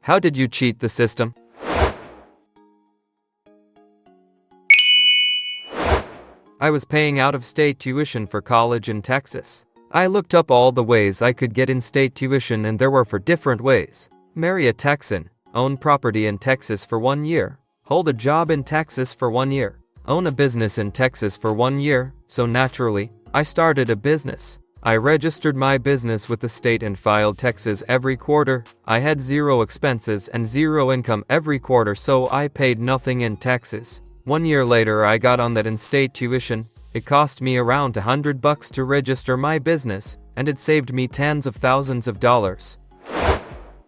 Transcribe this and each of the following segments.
How did you cheat the system? I was paying out-of-state tuition for college in Texas. I looked up all the ways I could get in-state tuition, and there were 4 different ways. Marry a Texan, own property in Texas for 1 year, hold a job in Texas for 1 year, own a business in Texas for 1 year. So naturally, I started a business. I registered my business with the state and filed taxes every quarter. I had 0 expenses and 0 income every quarter, so I paid nothing in taxes. 1 year later, I got on that in-state tuition. It cost me around $100 to register my business, and it saved me tens of thousands of dollars.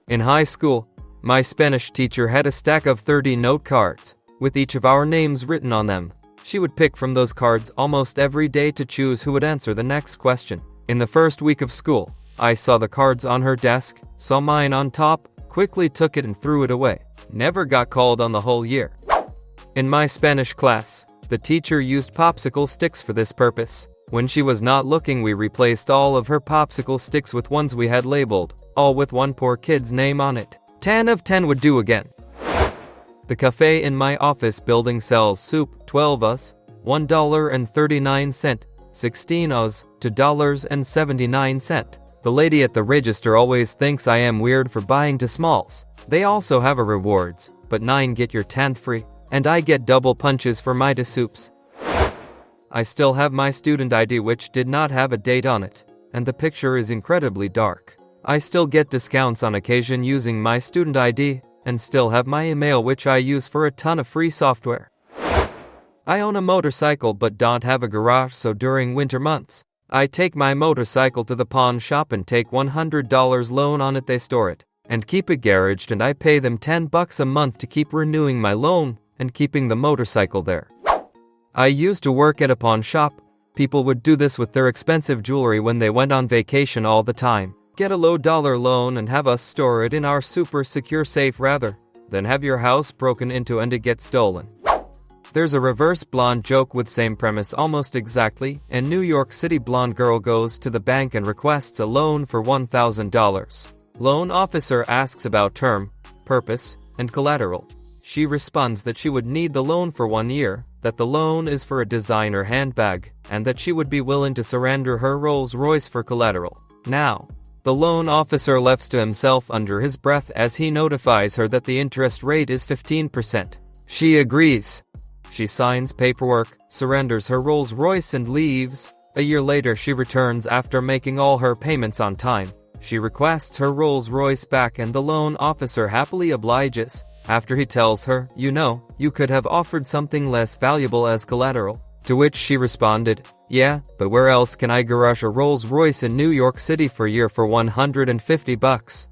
In high school, my Spanish teacher had a stack of 30 note cards, with each of our names written on them. She would pick from those cards almost every day to choose who would answer the next question. In the first week of school, I saw the cards on her desk, saw mine on top, quickly took it and threw it away. Never got called on the whole year. In my Spanish class, the teacher used popsicle sticks for this purpose. When she was not looking, we replaced all of her popsicle sticks with ones we had labeled, all with one poor kid's name on it. 10 of 10 would do again. The cafe in my office building sells soup, 12 us, $1.39, 16 us, $2.79. The lady at the register always thinks I am weird for buying to smalls. They also have a rewards, but 9 get your 10th free, and I get double punches for my 2 soups. I still have my student ID, which did not have a date on it, and the picture is incredibly dark. I still get discounts on occasion using my student ID, and still have my email, which I use for a ton of free software. I own a motorcycle but don't have a garage, so during winter months, I take my motorcycle to the pawn shop and take $100 loan on it. They store it and keep it garaged, and I pay them $10 a month to keep renewing my loan and keeping the motorcycle there. I used to work at a pawn shop. People would do this with their expensive jewelry when they went on vacation all the time. Get a low-dollar loan and have us store it in our super secure safe rather than have your house broken into and it gets stolen. There's a reverse blonde joke with same premise almost exactly. A New York City blonde girl goes to the bank and requests a loan for $1,000. Loan officer asks about term, purpose, and collateral. She responds that she would need the loan for 1 year, that the loan is for a designer handbag, and that she would be willing to surrender her Rolls-Royce for collateral. Now, the loan officer laughs to himself under his breath as he notifies her that the interest rate is 15%. She agrees. She signs paperwork, surrenders her Rolls-Royce and leaves. A year later, she returns after making all her payments on time. She requests her Rolls-Royce back and the loan officer happily obliges. After he tells her, you could have offered something less valuable as collateral. To which she responded, yeah, but where else can I garage a Rolls-Royce in New York City for a year for $150?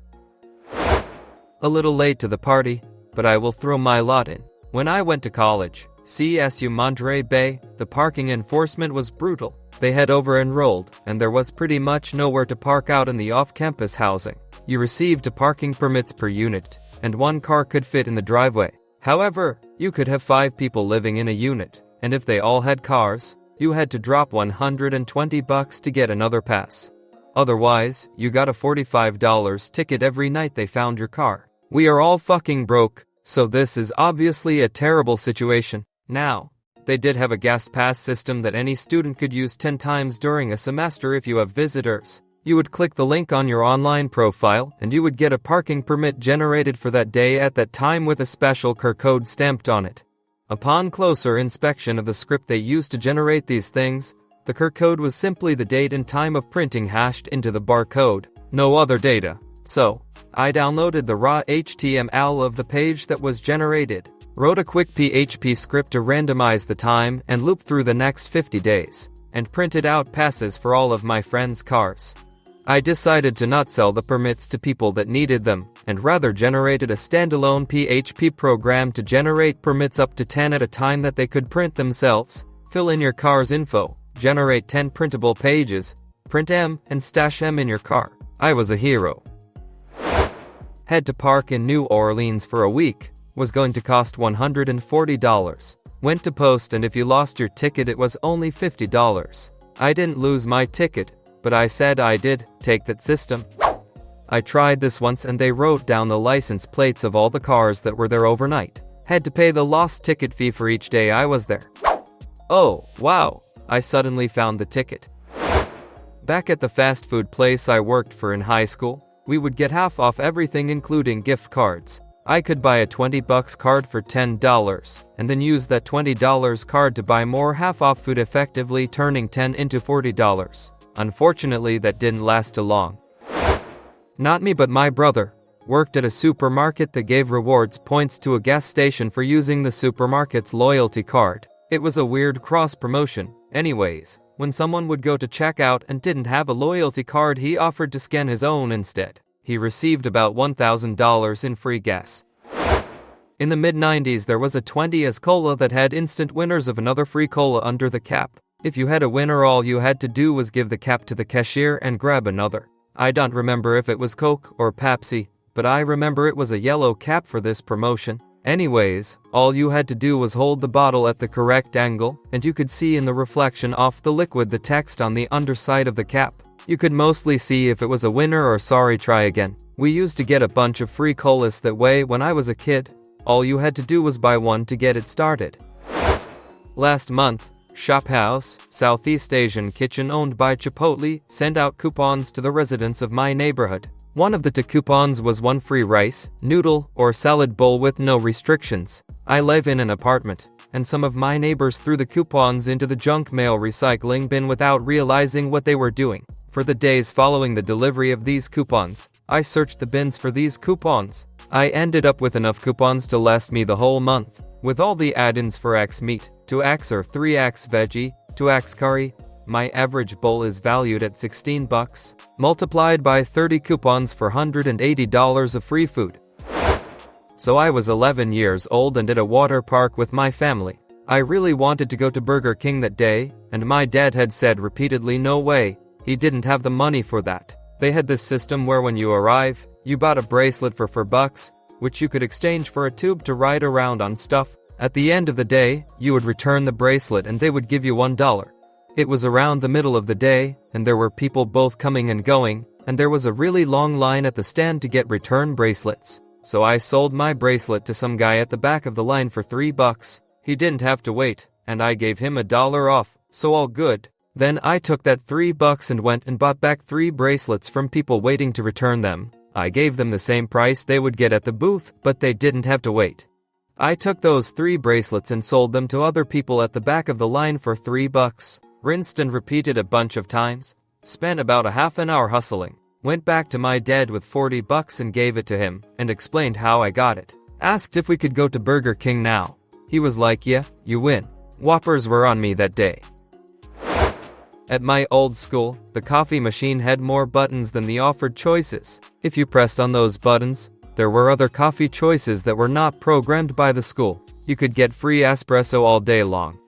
A little late to the party, but I will throw my lot in. When I went to college, CSU Monterey Bay, the parking enforcement was brutal. They had over-enrolled, and there was pretty much nowhere to park out in the off-campus housing. You received 2 parking permits per unit, and 1 car could fit in the driveway. However, you could have 5 people living in a unit, and if they all had cars, you had to drop $120 to get another pass. Otherwise, you got a $45 ticket every night they found your car. We are all fucking broke, so this is obviously a terrible situation. Now, they did have a guest pass system that any student could use 10 times during a semester if you have visitors. You would click the link on your online profile, and you would get a parking permit generated for that day at that time with a special QR code stamped on it. Upon closer inspection of the script they used to generate these things, the QR code was simply the date and time of printing hashed into the barcode, no other data. So, I downloaded the raw HTML of the page that was generated, wrote a quick PHP script to randomize the time and loop through the next 50 days, and printed out passes for all of my friends' cars. I decided to not sell the permits to people that needed them, and rather generated a standalone PHP program to generate permits up to 10 at a time that they could print themselves. Fill in your car's info, generate 10 printable pages, print them, and stash them in your car. I was a hero. Had to park in New Orleans for a week. Was going to cost $140. Went to post, and if you lost your ticket it was only $50. I didn't lose my ticket, but I said I did take that system. I tried this once and they wrote down the license plates of all the cars that were there overnight. Had to pay the lost ticket fee for each day I was there. Oh, wow, I suddenly found the ticket. Back at the fast food place I worked for in high school, we would get half off everything including gift cards. I could buy a $20 card for $10 and then use that $20 card to buy more half off food, effectively turning $10 into $40. Unfortunately, that didn't last too long. Not me, but my brother worked at a supermarket that gave rewards points to a gas station for using the supermarket's loyalty card. It was a weird cross promotion. Anyways, when someone would go to check out and didn't have a loyalty card, he offered to scan his own instead. He received about $1,000 in free gas. In the mid-90s, there was a 20s cola that had instant winners of another free cola under the cap. If you had a winner, all you had to do was give the cap to the cashier and grab another. I don't remember if it was Coke or Pepsi, but I remember it was a yellow cap for this promotion. Anyways, all you had to do was hold the bottle at the correct angle, and you could see in the reflection off the liquid the text on the underside of the cap. You could mostly see if it was a winner or sorry, try again. We used to get a bunch of free colas that way when I was a kid. All you had to do was buy one to get it started. Last month, Shop House, Southeast Asian kitchen owned by Chipotle, sent out coupons to the residents of my neighborhood. One of the two coupons was one free rice, noodle, or salad bowl with no restrictions. I live in an apartment, and some of my neighbors threw the coupons into the junk mail recycling bin without realizing what they were doing. For the days following the delivery of these coupons, I searched the bins for these coupons. I ended up with enough coupons to last me the whole month. With all the add-ins for X meat, 2X or 3X veggie, 2X curry, my average bowl is valued at $16, multiplied by 30 coupons for $180 of free food. So I was 11 years old and at a water park with my family. I really wanted to go to Burger King that day, and my dad had said repeatedly no way, he didn't have the money for that. They had this system where when you arrive, you bought a bracelet for $4, which you could exchange for a tube to ride around on stuff. At the end of the day, you would return the bracelet and they would give you $1. It was around the middle of the day, and there were people both coming and going, and there was a really long line at the stand to get return bracelets. So I sold my bracelet to some guy at the back of the line for $3. He didn't have to wait, and I gave him $1 off, so all good. Then I took that $3 and went and bought back 3 bracelets from people waiting to return them. I gave them the same price they would get at the booth, but they didn't have to wait. I took those 3 bracelets and sold them to other people at the back of the line for $3. Rinsed and repeated a bunch of times. Spent about a half an hour hustling. Went back to my dad with $40 and gave it to him, and explained how I got it. Asked if we could go to Burger King now. He was like, yeah, you win. Whoppers were on me that day. At my old school, the coffee machine had more buttons than the offered choices. If you pressed on those buttons, there were other coffee choices that were not programmed by the school. You could get free espresso all day long.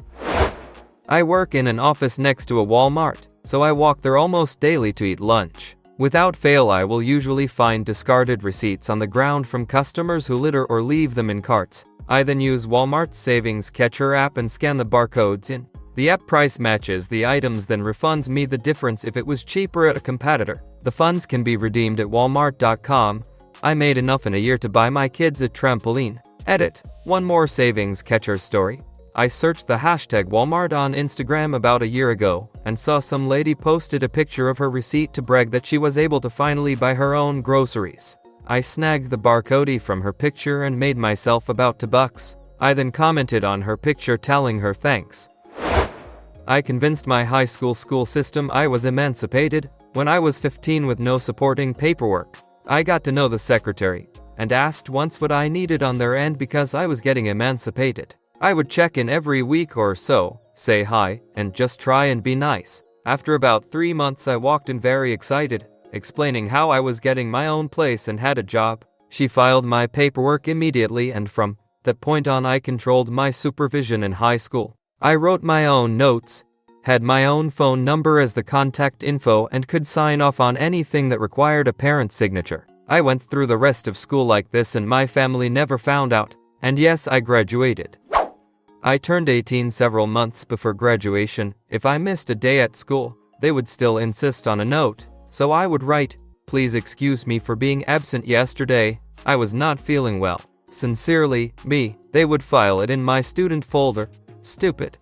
I work in an office next to a Walmart, so I walk there almost daily to eat lunch. Without fail, I will usually find discarded receipts on the ground from customers who litter or leave them in carts. I then use Walmart's savings catcher app and scan the barcodes in. The app price matches the items, then refunds me the difference if it was cheaper at a competitor. The funds can be redeemed at walmart.com. I made enough in a year to buy my kids a trampoline. Edit. One more savings catcher story. I searched the hashtag Walmart on Instagram about a year ago and saw some lady posted a picture of her receipt to brag that she was able to finally buy her own groceries. I snagged the barcode from her picture and made myself about $2. I then commented on her picture telling her thanks. I convinced my high school system I was emancipated when I was 15 with no supporting paperwork. I got to know the secretary and asked once what I needed on their end because I was getting emancipated. I would check in every week or so, say hi, and just try and be nice. After about 3 months, I walked in very excited, explaining how I was getting my own place and had a job. She filed my paperwork immediately, and from that point on I controlled my supervision in high school. I wrote my own notes, had my own phone number as the contact info, and could sign off on anything that required a parent's signature. I went through the rest of school like this and my family never found out. And yes, I graduated. I turned 18 several months before graduation. If I missed a day at school, they would still insist on a note, so I would write, Please excuse me for being absent yesterday. I was not feeling well. Sincerely, me. They would file it in my student folder. Stupid.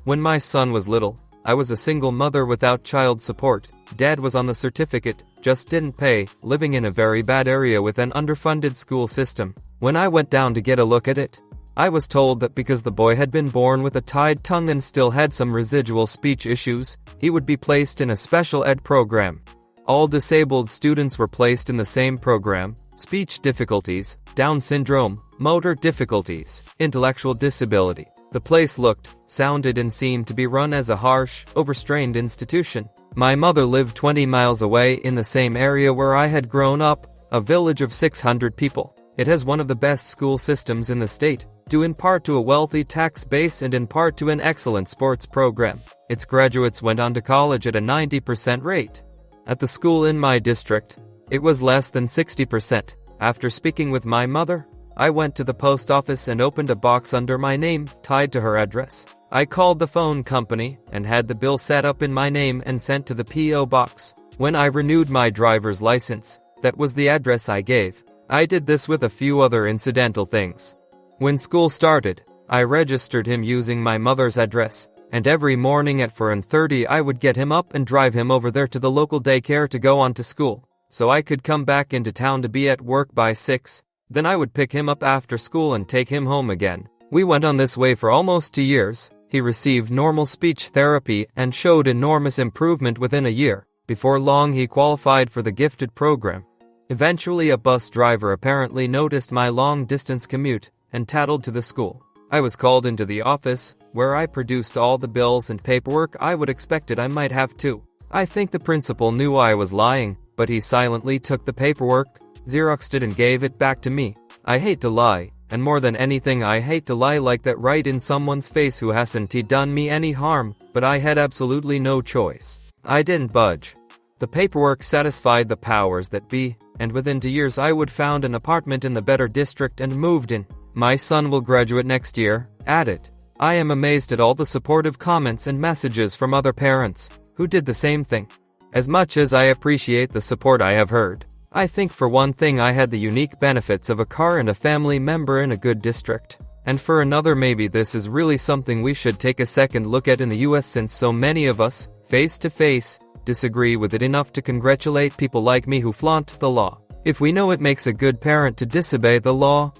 When my son was little, I was a single mother without child support. Dad was on the certificate, just didn't pay, living in a very bad area with an underfunded school system. When I went down to get a look at it, I was told that because the boy had been born with a tied tongue and still had some residual speech issues, he would be placed in a special ed program. All disabled students were placed in the same program: speech difficulties, Down syndrome, motor difficulties, intellectual disability. The place looked, sounded and seemed to be run as a harsh, overstrained institution. My mother lived 20 miles away in the same area where I had grown up, a village of 600 people. It has one of the best school systems in the state, due in part to a wealthy tax base and in part to an excellent sports program. Its graduates went on to college at a 90% rate. At the school in my district, it was less than 60%. After speaking with my mother, I went to the post office and opened a box under my name, tied to her address. I called the phone company and had the bill set up in my name and sent to the P.O. box. When I renewed my driver's license, that was the address I gave. I did this with a few other incidental things. When school started, I registered him using my mother's address, and every morning at 4:30 I would get him up and drive him over there to the local daycare to go on to school, so I could come back into town to be at work by 6. Then I would pick him up after school and take him home again. We went on this way for almost 2 years. He received normal speech therapy and showed enormous improvement within a year. Before long he qualified for the gifted program. Eventually a bus driver apparently noticed my long-distance commute and tattled to the school. I was called into the office, where I produced all the bills and paperwork I would expected I might have to. I think the principal knew I was lying, but he silently took the paperwork, Xeroxed it and gave it back to me. I hate to lie, and more than anything I hate to lie like that right in someone's face who hasn't done me any harm, but I had absolutely no choice. I didn't budge. The paperwork satisfied the powers that be, and within 2 years I would found an apartment in the better district and moved in. My son will graduate next year, added. I am amazed at all the supportive comments and messages from other parents, who did the same thing. As much as I appreciate the support I have heard, I think for one thing I had the unique benefits of a car and a family member in a good district. And for another, maybe this is really something we should take a second look at in the US, since so many of us, face to face, disagree with it enough to congratulate people like me who flaunt the law. If we know it makes a good parent to disobey the law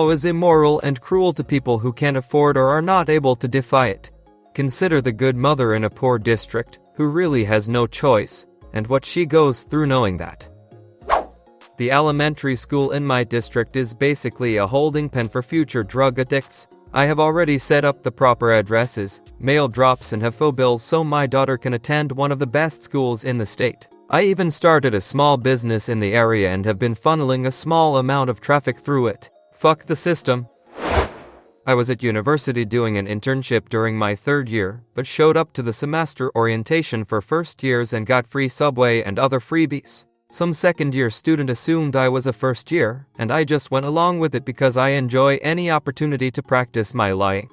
is immoral and cruel to people who can't afford or are not able to defy it. Consider the good mother in a poor district, who really has no choice, and what she goes through knowing that. The elementary school in my district is basically a holding pen for future drug addicts. I have already set up the proper addresses, mail drops and have phone bills so my daughter can attend one of the best schools in the state. I even started a small business in the area and have been funneling a small amount of traffic through it. Fuck the system. I was at university doing an internship during my 3rd year, but showed up to the semester orientation for first years and got free subway and other freebies. Some second-year student assumed I was a first year, and I just went along with it because I enjoy any opportunity to practice my lying.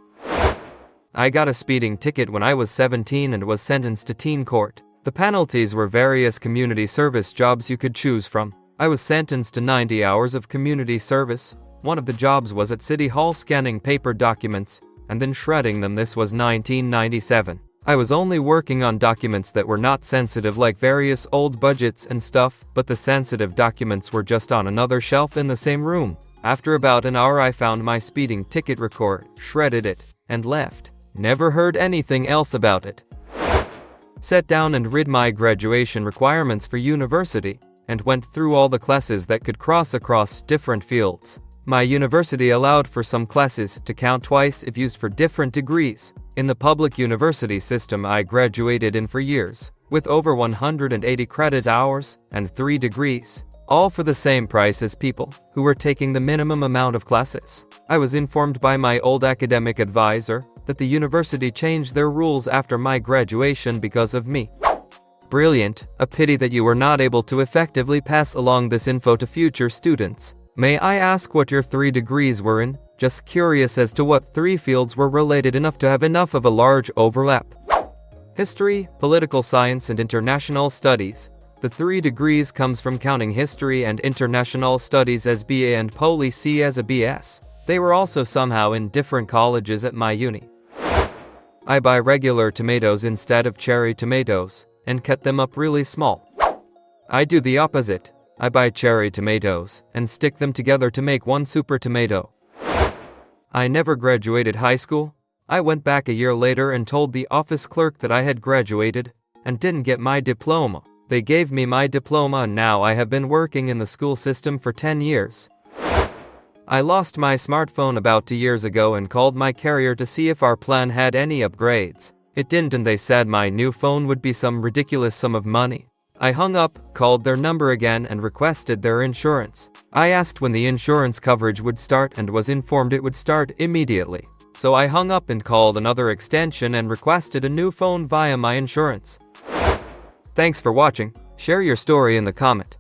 I got a speeding ticket when I was 17 and was sentenced to teen court. The penalties were various community service jobs you could choose from. I was sentenced to 90 hours of community service. One of the jobs was at City Hall scanning paper documents, and then shredding them. This was 1997. I was only working on documents that were not sensitive, like various old budgets and stuff, but the sensitive documents were just on another shelf in the same room. After about an hour I found my speeding ticket record, shredded it, and left. Never heard anything else about it. Sat down and read my graduation requirements for university, and went through all the classes that could cross across different fields. My university allowed for some classes to count twice if used for different degrees. In the public university system I graduated in for years, with over 180 credit hours and 3 degrees, all for the same price as people who were taking the minimum amount of classes. I was informed by my old academic advisor that the university changed their rules after my graduation because of me. Brilliant, a pity that you were not able to effectively pass along this info to future students. May I ask what your 3 degrees were in? Just curious as to what 3 fields were related enough to have enough of a large overlap. History, political science and international studies. The 3 degrees comes from counting history and international studies as BA and policy as a BS. They were also somehow in different colleges at my uni. I buy regular tomatoes instead of cherry tomatoes, and cut them up really small. I do the opposite. I buy cherry tomatoes, and stick them together to make one super tomato. I never graduated high school. I went back a year later and told the office clerk that I had graduated, and didn't get my diploma. They gave me my diploma and now I have been working in the school system for 10 years. I lost my smartphone about 2 years ago and called my carrier to see if our plan had any upgrades. It didn't and they said my new phone would be some ridiculous sum of money. I hung up, called their number again and requested their insurance. I asked when the insurance coverage would start and was informed it would start immediately. So I hung up and called another extension and requested a new phone via my insurance. Thanks for watching. Share your story in the comment.